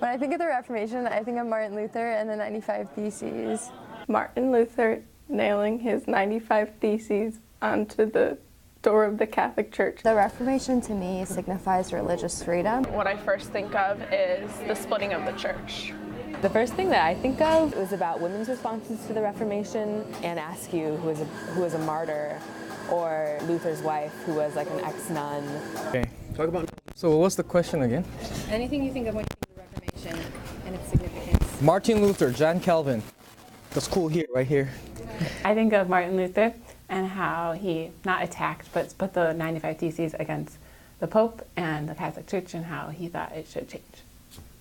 When I think of the Reformation, I think of Martin Luther and the 95 Theses. Martin Luther nailing his 95 Theses onto the door of the Catholic Church. The Reformation to me signifies religious freedom. What I first think of is the splitting of the church. The first thing that I think of was about women's responses to the Reformation. Anne Askew, who was a martyr, or Luther's wife, who was like an ex-nun. Okay, talk about. So what's the question again? Anything you think of when you think of the Reformation and its significance. Martin Luther, John Calvin. The school here, right here. I think of Martin Luther and how he not attacked but put the 95 Theses against the Pope and the Catholic Church and how he thought it should change.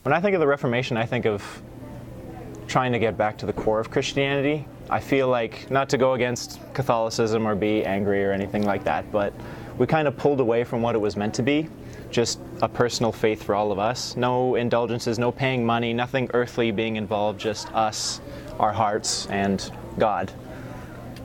When I think of the Reformation, I think of trying to get back to the core of Christianity. I feel like, not to go against Catholicism or be angry or anything like that, but we kind of pulled away from what it was meant to be, just a personal faith for all of us. No indulgences, no paying money, nothing earthly being involved, just us, our hearts, and God.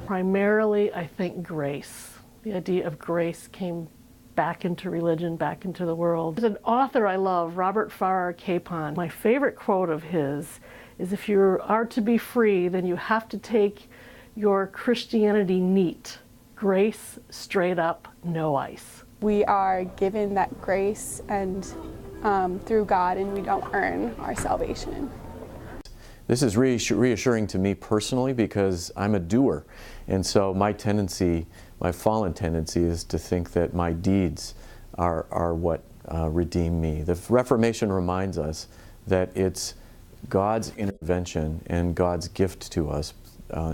Primarily, I think grace. The idea of grace came back into religion, back into the world. There's an author I love, Robert Farrar Capon. My favorite quote of his is, if you are to be free, then you have to take your Christianity neat. Grace, straight up, no ice. We are given that grace and through God, and we don't earn our salvation. This is reassuring to me personally because I'm a doer, and so my tendency, my fallen tendency, is to think that my deeds are what redeem me. The Reformation reminds us that it's God's intervention and God's gift to us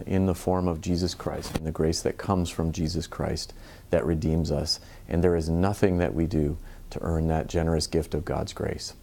in the form of Jesus Christ and the grace that comes from Jesus Christ that redeems us, and there is nothing that we do to earn that generous gift of God's grace.